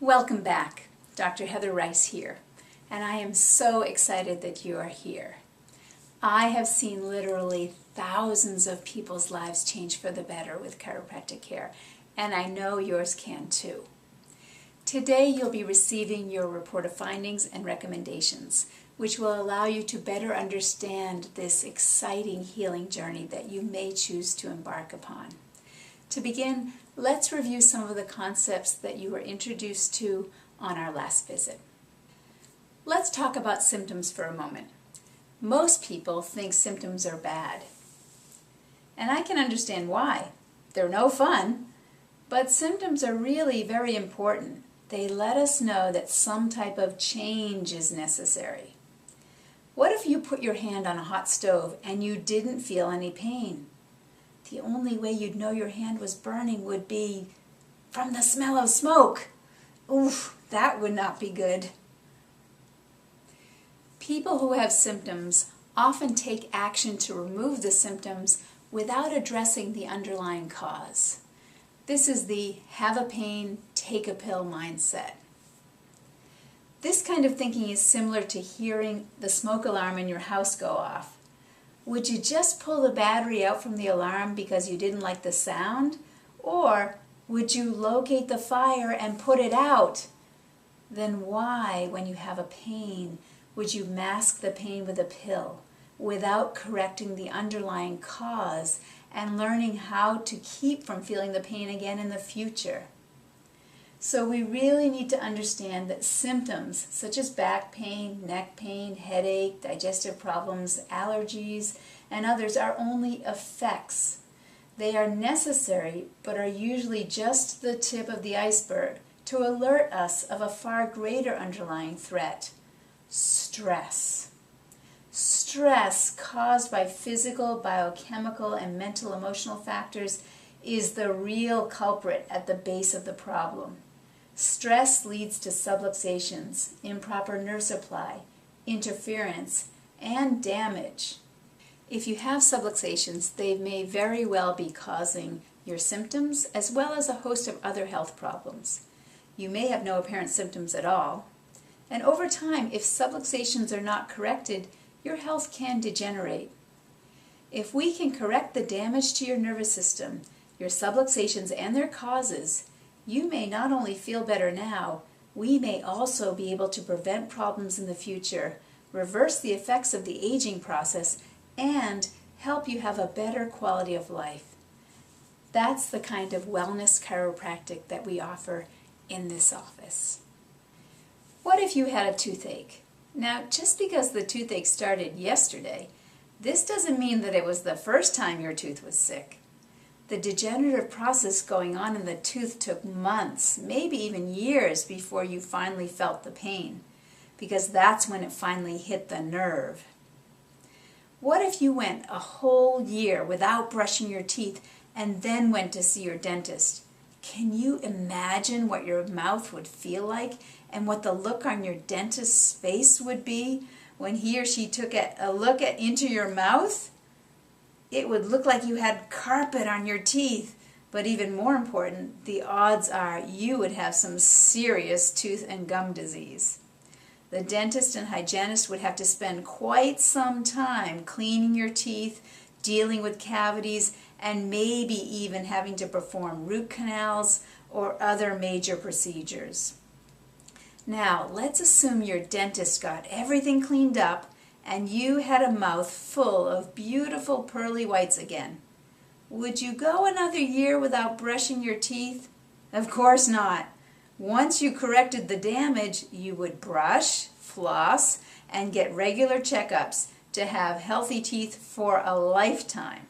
Welcome back. Dr. Heather Rice here, and I am so excited that you are here. I have seen literally thousands of people's lives change for the better with chiropractic care, and I know yours can too. Today you'll be receiving your report of findings and recommendations, which will allow you to better understand this exciting healing journey that you may choose to embark upon. To begin, let's review some of the concepts that you were introduced to on our last visit. Let's talk about symptoms for a moment. Most people think symptoms are bad, and I can understand why. They're no fun, but symptoms are really very important. They let us know that some type of change is necessary. What if you put your hand on a hot stove and you didn't feel any pain? The only way you'd know your hand was burning would be from the smell of smoke. Oof, that would not be good. People who have symptoms often take action to remove the symptoms without addressing the underlying cause. This is the have a pain, take a pill mindset. This kind of thinking is similar to hearing the smoke alarm in your house go off. Would you just pull the battery out from the alarm because you didn't like the sound? Or would you locate the fire and put it out? Then why, when you have a pain, would you mask the pain with a pill without correcting the underlying cause and learning how to keep from feeling the pain again in the future? So we really need to understand that symptoms such as back pain, neck pain, headache, digestive problems, allergies, and others are only effects. They are necessary, but are usually just the tip of the iceberg to alert us of a far greater underlying threat: stress. Stress caused by physical, biochemical, and mental emotional factors is the real culprit at the base of the problem. Stress leads to subluxations, improper nerve supply, interference, and damage. If you have subluxations, they may very well be causing your symptoms as well as a host of other health problems. You may have no apparent symptoms at all. And over time, if subluxations are not corrected, your health can degenerate. If we can correct the damage to your nervous system, your subluxations and their causes, you may not only feel better now, we may also be able to prevent problems in the future, reverse the effects of the aging process, and help you have a better quality of life. That's the kind of wellness chiropractic that we offer in this office. What if you had a toothache? Now, just because the toothache started yesterday, this doesn't mean that it was the first time your tooth was sick. The degenerative process going on in the tooth took months, maybe even years, before you finally felt the pain, because that's when it finally hit the nerve. What if you went a whole year without brushing your teeth and then went to see your dentist? Can you imagine what your mouth would feel like and what the look on your dentist's face would be when he or she took a look into your mouth? It would look like you had carpet on your teeth, but even more important, the odds are you would have some serious tooth and gum disease. The dentist and hygienist would have to spend quite some time cleaning your teeth, dealing with cavities, and maybe even having to perform root canals or other major procedures. Now, let's assume your dentist got everything cleaned up and you had a mouth full of beautiful pearly whites again. Would you go another year without brushing your teeth? Of course not. Once you corrected the damage, you would brush, floss, and get regular checkups to have healthy teeth for a lifetime.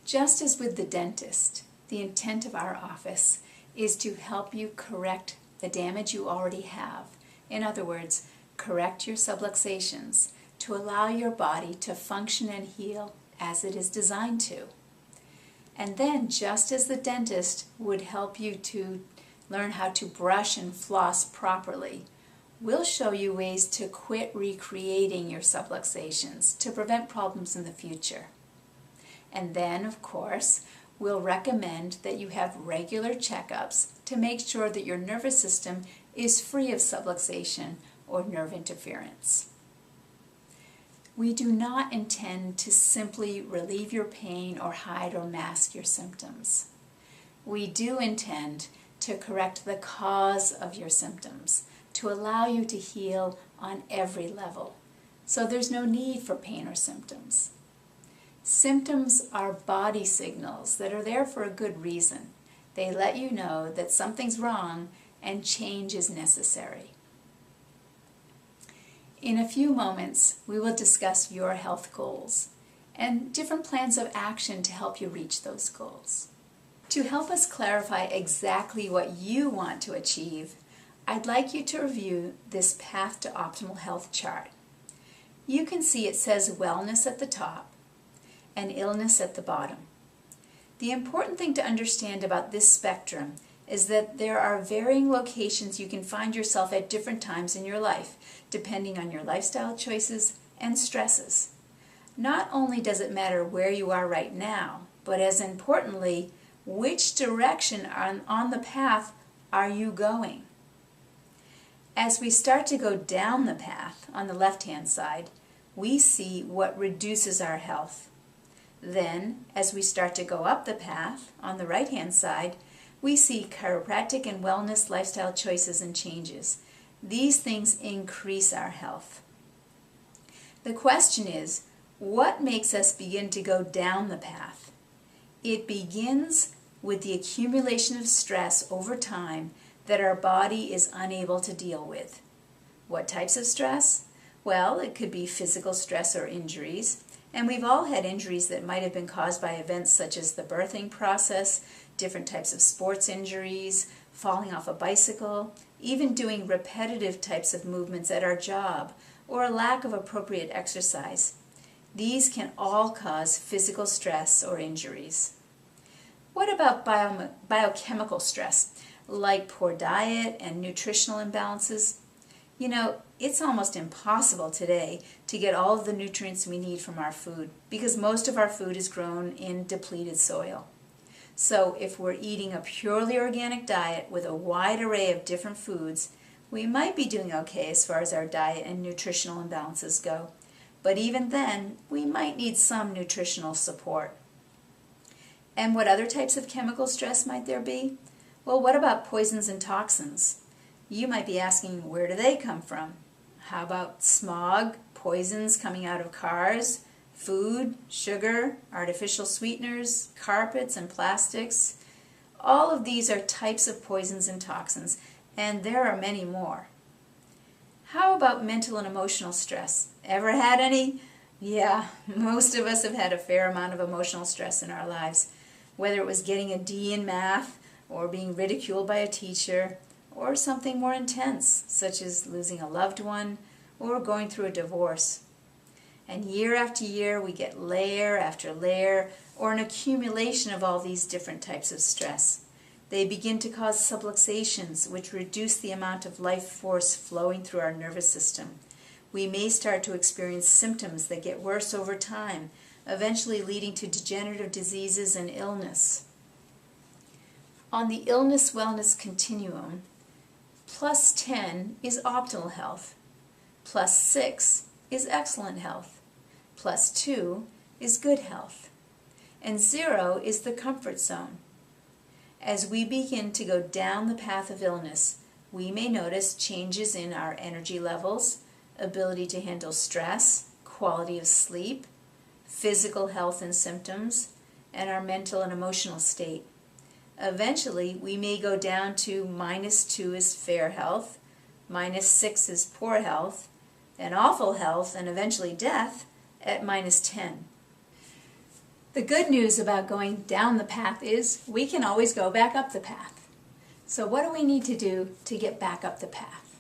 Just as with the dentist, the intent of our office is to help you correct the damage you already have. In other words, correct your subluxations to allow your body to function and heal as it is designed to. And then, just as the dentist would help you to learn how to brush and floss properly, we'll show you ways to quit recreating your subluxations to prevent problems in the future. And then, of course, we'll recommend that you have regular checkups to make sure that your nervous system is free of subluxation or nerve interference. We do not intend to simply relieve your pain or hide or mask your symptoms. We do intend to correct the cause of your symptoms, to allow you to heal on every level. So there's no need for pain or symptoms. Symptoms are body signals that are there for a good reason. They let you know that something's wrong and change is necessary. In a few moments, we will discuss your health goals and different plans of action to help you reach those goals. To help us clarify exactly what you want to achieve, I'd like you to review this Path to Optimal Health chart. You can see it says wellness at the top and illness at the bottom. The important thing to understand about this spectrum is that there are varying locations you can find yourself at different times in your life, depending on your lifestyle choices and stresses. Not only does it matter where you are right now, but as importantly, which direction on the path are you going? As we start to go down the path on the left-hand side, we see what reduces our health. Then, as we start to go up the path on the right-hand side, we see chiropractic and wellness lifestyle choices and changes. These things increase our health. The question is, what makes us begin to go down the path? It begins with the accumulation of stress over time that our body is unable to deal with. What types of stress? Well, it could be physical stress or injuries, and we've all had injuries that might have been caused by events such as the birthing process, different types of sports injuries, falling off a bicycle, even doing repetitive types of movements at our job, or a lack of appropriate exercise. These can all cause physical stress or injuries. What about biochemical stress, like poor diet and nutritional imbalances? You know, it's almost impossible today to get all of the nutrients we need from our food because most of our food is grown in depleted soil. So if we're eating a purely organic diet with a wide array of different foods, we might be doing okay as far as our diet and nutritional imbalances go. But even then, we might need some nutritional support. And what other types of chemical stress might there be? Well, what about poisons and toxins? You might be asking, where do they come from? How about smog, poisons coming out of cars, food, sugar, artificial sweeteners, carpets and plastics? All of these are types of poisons and toxins, and there are many more. How about mental and emotional stress? Ever had any? Yeah, most of us have had a fair amount of emotional stress in our lives, whether it was getting a D in math, or being ridiculed by a teacher, or something more intense, such as losing a loved one, or going through a divorce. And year after year, we get layer after layer, or an accumulation of all these different types of stress. They begin to cause subluxations, which reduce the amount of life force flowing through our nervous system. We may start to experience symptoms that get worse over time, eventually leading to degenerative diseases and illness. On the illness-wellness continuum, plus 10 is optimal health, plus 6 is excellent health, plus 2 is good health, and 0 is the comfort zone. As we begin to go down the path of illness, we may notice changes in our energy levels, ability to handle stress, quality of sleep, physical health and symptoms, and our mental and emotional state. Eventually, we may go down to -2 is fair health, -6 is poor health, and awful health, and eventually death at -10. The good news about going down the path is we can always go back up the path. So what do we need to do to get back up the path?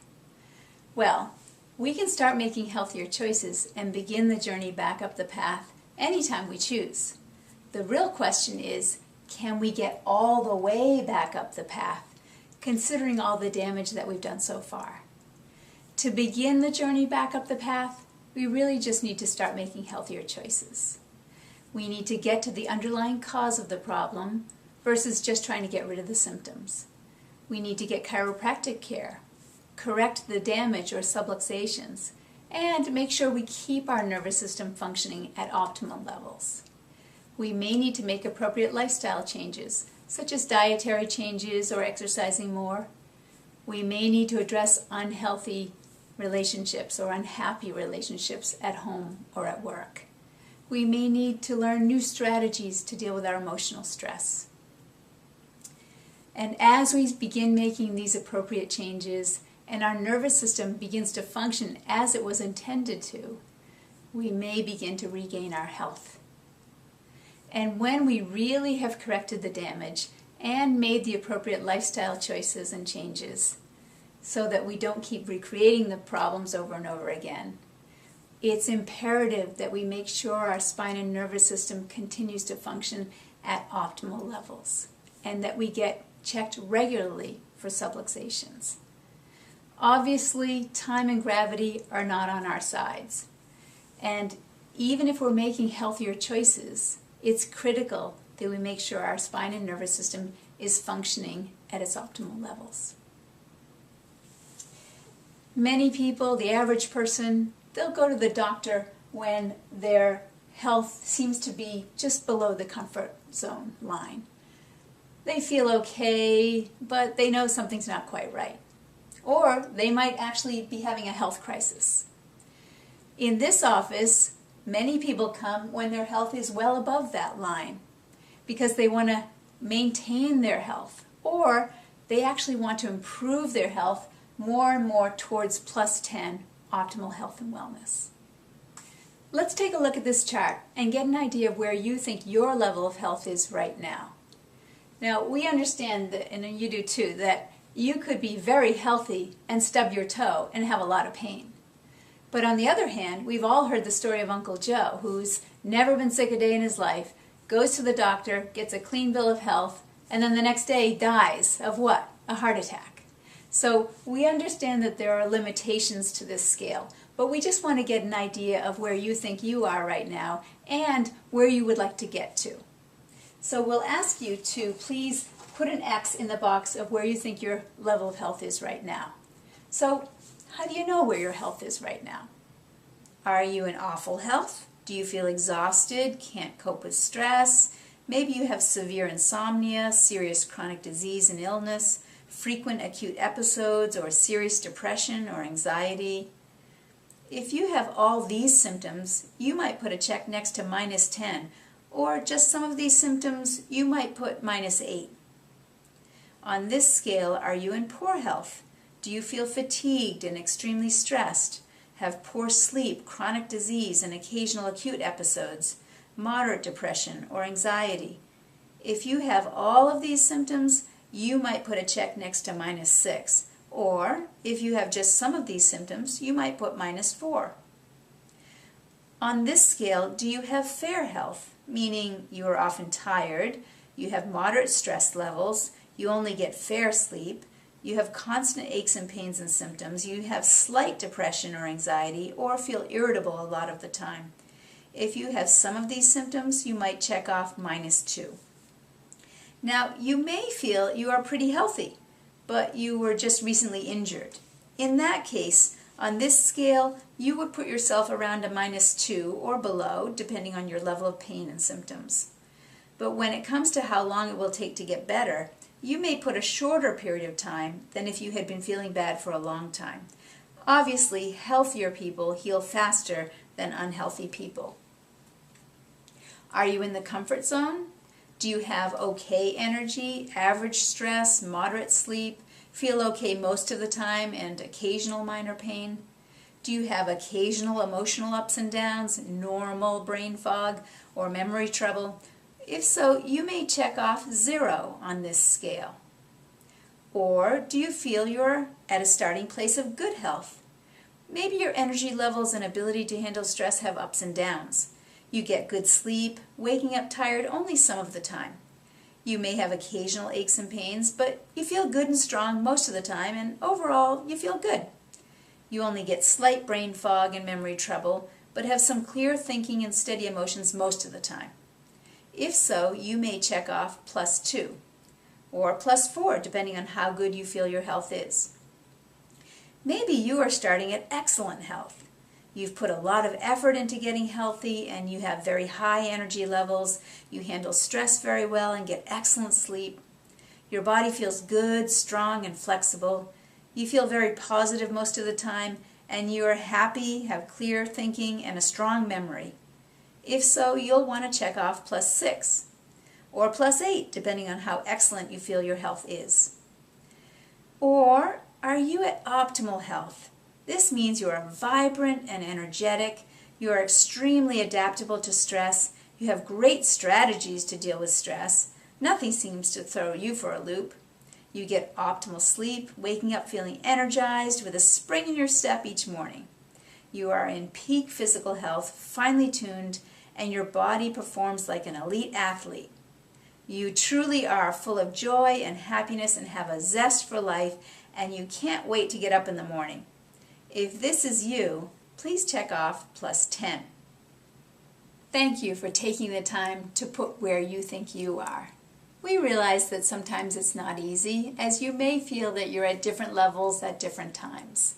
Well, we can start making healthier choices and begin the journey back up the path anytime we choose. The real question is, can we get all the way back up the path, considering all the damage that we've done so far? To begin the journey back up the path, we really just need to start making healthier choices. We need to get to the underlying cause of the problem versus just trying to get rid of the symptoms. We need to get chiropractic care, correct the damage or subluxations, and make sure we keep our nervous system functioning at optimal levels. We may need to make appropriate lifestyle changes, such as dietary changes or exercising more. We may need to address unhealthy relationships or unhappy relationships at home or at work. We may need to learn new strategies to deal with our emotional stress. And as we begin making these appropriate changes and our nervous system begins to function as it was intended to, we may begin to regain our health. And when we really have corrected the damage and made the appropriate lifestyle choices and changes so that we don't keep recreating the problems over and over again, it's imperative that we make sure our spine and nervous system continues to function at optimal levels and that we get checked regularly for subluxations. Obviously, time and gravity are not on our sides. And even if we're making healthier choices, it's critical that we make sure our spine and nervous system is functioning at its optimal levels. Many people, the average person, they'll go to the doctor when their health seems to be just below the comfort zone line. They feel okay, but they know something's not quite right. Or they might actually be having a health crisis. In this office, many people come when their health is well above that line because they want to maintain their health, or they actually want to improve their health more and more towards +10 optimal health and wellness. Let's take a look at this chart and get an idea of where you think your level of health is right now. Now, we understand that, and you do too, that you could be very healthy and stub your toe and have a lot of pain. But on the other hand, we've all heard the story of Uncle Joe, who's never been sick a day in his life, goes to the doctor, gets a clean bill of health, and then the next day dies of what? A heart attack. So we understand that there are limitations to this scale, but we just want to get an idea of where you think you are right now and where you would like to get to. So we'll ask you to please put an X in the box of where you think your level of health is right now. So how do you know where your health is right now? Are you in awful health? Do you feel exhausted, can't cope with stress? Maybe you have severe insomnia, serious chronic disease and illness, frequent acute episodes, or serious depression or anxiety. If you have all these symptoms, you might put a check next to -10, or just some of these symptoms, you might put -8. On this scale, are you in poor health? Do you feel fatigued and extremely stressed? Have poor sleep, chronic disease, and occasional acute episodes, moderate depression or anxiety? If you have all of these symptoms, you might put a check next to -6. Or, if you have just some of these symptoms, you might put -4. On this scale, do you have fair health? Meaning you are often tired, you have moderate stress levels, you only get fair sleep, you have constant aches and pains and symptoms, you have slight depression or anxiety, or feel irritable a lot of the time. If you have some of these symptoms, you might check off -2. Now, you may feel you are pretty healthy, but you were just recently injured. In that case, on this scale, you would put yourself around a -2 or below, depending on your level of pain and symptoms. But when it comes to how long it will take to get better, you may put a shorter period of time than if you had been feeling bad for a long time. Obviously, healthier people heal faster than unhealthy people. Are you in the comfort zone? Do you have okay energy, average stress, moderate sleep, feel okay most of the time, and occasional minor pain? Do you have occasional emotional ups and downs, normal brain fog, or memory trouble? If so, you may check off 0 on this scale. Or do you feel you're at a starting place of good health? Maybe your energy levels and ability to handle stress have ups and downs. You get good sleep, waking up tired only some of the time. You may have occasional aches and pains, but you feel good and strong most of the time, and overall, you feel good. You only get slight brain fog and memory trouble, but have some clear thinking and steady emotions most of the time. If so, you may check off +2 or +4 depending on how good you feel your health is. Maybe you are starting at excellent health. You've put a lot of effort into getting healthy and you have very high energy levels. You handle stress very well and get excellent sleep. Your body feels good, strong, and flexible. You feel very positive most of the time and you are happy, have clear thinking, and a strong memory. If so, you'll want to check off +6 or +8 depending on how excellent you feel your health is. Or are you at optimal health? This means you are vibrant and energetic, you are extremely adaptable to stress, you have great strategies to deal with stress, nothing seems to throw you for a loop. You get optimal sleep, waking up feeling energized with a spring in your step each morning. You are in peak physical health, finely tuned, and your body performs like an elite athlete. You truly are full of joy and happiness and have a zest for life, and you can't wait to get up in the morning. If this is you, please check off +10. Thank you for taking the time to put where you think you are. We realize that sometimes it's not easy, as you may feel that you're at different levels at different times.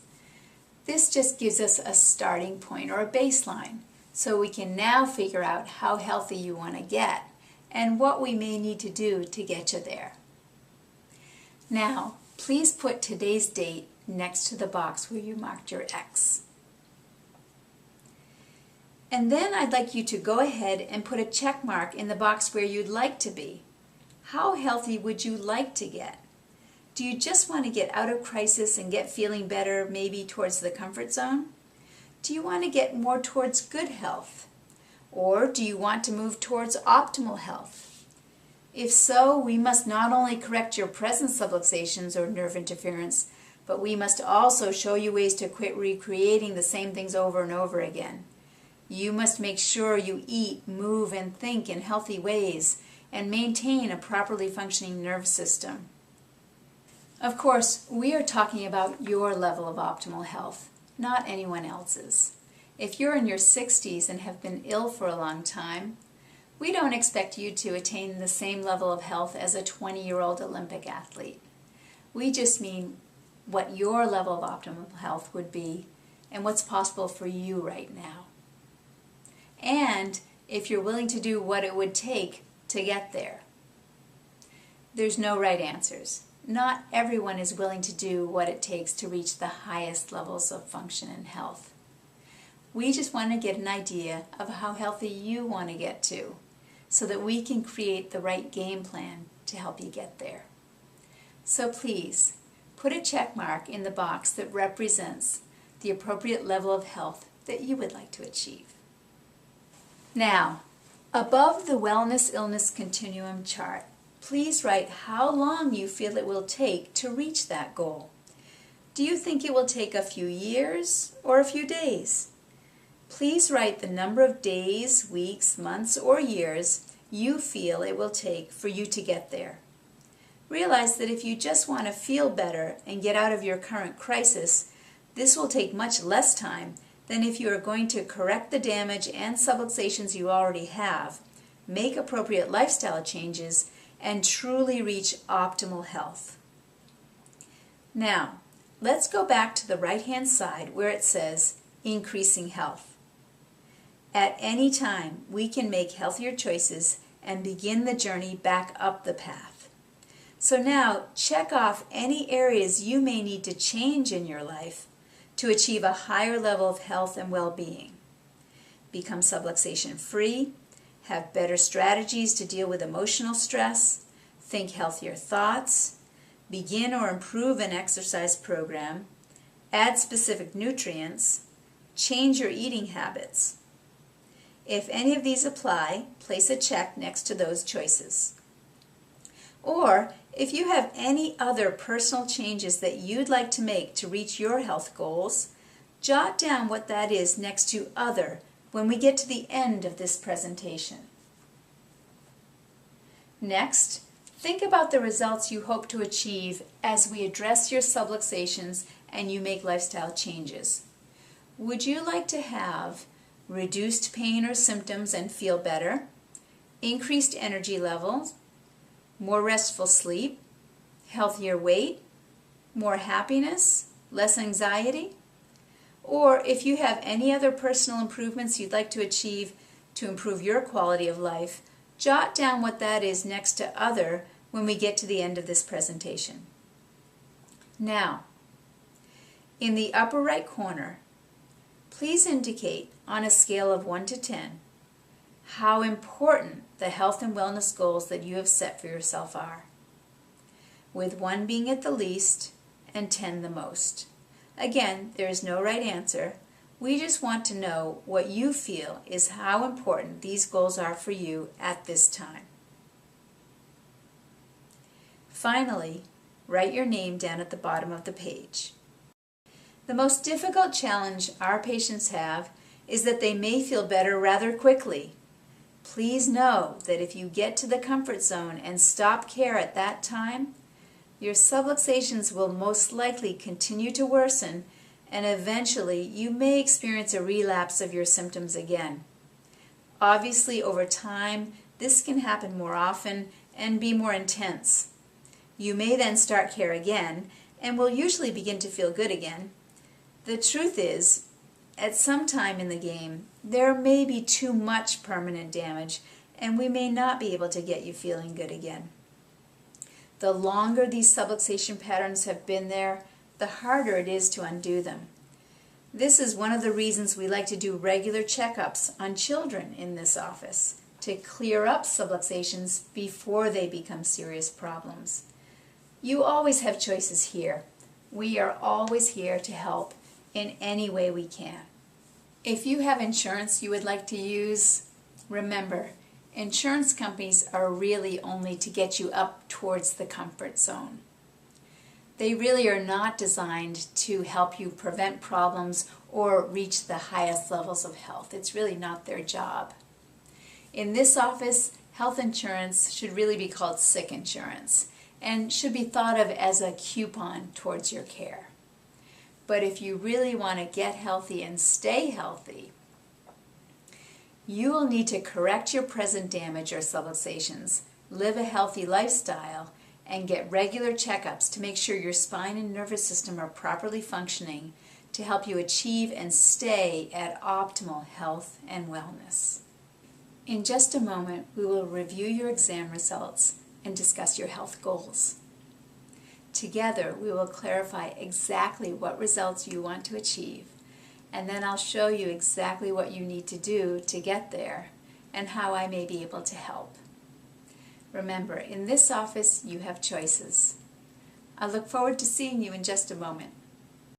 This just gives us a starting point or a baseline, so we can now figure out how healthy you want to get and what we may need to do to get you there. Now, please put today's date next to the box where you marked your X. And then I'd like you to go ahead and put a check mark in the box where you'd like to be. How healthy would you like to get? Do you just want to get out of crisis and get feeling better, maybe towards the comfort zone? Do you want to get more towards good health? Or do you want to move towards optimal health? If so, we must not only correct your present subluxations or nerve interference, but we must also show you ways to quit recreating the same things over and over again. You must make sure you eat, move, and think in healthy ways and maintain a properly functioning nerve system. Of course, we are talking about your level of optimal health, not anyone else's. If you're in your 60s and have been ill for a long time, we don't expect you to attain the same level of health as a 20-year-old Olympic athlete. We just mean what your level of optimal health would be and what's possible for you right now. And if you're willing to do what it would take to get there. There's no right answers. Not everyone is willing to do what it takes to reach the highest levels of function and health. We just want to get an idea of how healthy you want to get to, so that we can create the right game plan to help you get there. So please, put a check mark in the box that represents the appropriate level of health that you would like to achieve. Now, above the wellness-illness continuum chart, please write how long you feel it will take to reach that goal. Do you think it will take a few years or a few days? Please write the number of days, weeks, months, or years you feel it will take for you to get there. Realize that if you just want to feel better and get out of your current crisis, this will take much less time than if you are going to correct the damage and subluxations you already have, make appropriate lifestyle changes, and truly reach optimal health. Now, let's go back to the right-hand side where it says increasing health. At any time, we can make healthier choices and begin the journey back up the path. So now, check off any areas you may need to change in your life to achieve a higher level of health and well-being. Become subluxation-free, have better strategies to deal with emotional stress, think healthier thoughts, begin or improve an exercise program, add specific nutrients, change your eating habits. If any of these apply, place a check next to those choices. Or, if you have any other personal changes that you'd like to make to reach your health goals, jot down what that is next to other when we get to the end of this presentation. Next, think about the results you hope to achieve as we address your subluxations and you make lifestyle changes. Would you like to have reduced pain or symptoms and feel better? increased energy levels, more restful sleep, healthier weight, more happiness, less anxiety? Or if you have any other personal improvements you'd like to achieve to improve your quality of life, jot down what that is next to other when we get to the end of this presentation. Now, in the upper right corner, please indicate on a scale of 1 to 10 how important the health and wellness goals that you have set for yourself are, with 1 being at the least and 10 the most. Again, there is no right answer. We just want to know what you feel is how important these goals are for you at this time. Finally, write your name down at the bottom of the page. The most difficult challenge our patients have is that they may feel better rather quickly. Please know that if you get to the comfort zone and stop care at that time, your subluxations will most likely continue to worsen, and eventually you may experience a relapse of your symptoms again. Obviously, over time, this can happen more often and be more intense. You may then start care again and will usually begin to feel good again. The truth is, at some time in the game, there may be too much permanent damage and we may not be able to get you feeling good again. The longer these subluxation patterns have been there, the harder it is to undo them. This is one of the reasons we like to do regular checkups on children in this office, to clear up subluxations before they become serious problems. You always have choices here. We are always here to help in any way we can. If you have insurance you would like to use, remember, insurance companies are really only to get you up towards the comfort zone. They really are not designed to help you prevent problems or reach the highest levels of health. It's really not their job. In this office, health insurance should really be called sick insurance and should be thought of as a coupon towards your care. But if you really want to get healthy and stay healthy, you will need to correct your present damage or subluxations, live a healthy lifestyle, and get regular checkups to make sure your spine and nervous system are properly functioning to help you achieve and stay at optimal health and wellness. In just a moment, we will review your exam results and discuss your health goals. Together, we will clarify exactly what results you want to achieve, and then I'll show you exactly what you need to do to get there and how I may be able to help. Remember, in this office, you have choices. I look forward to seeing you in just a moment.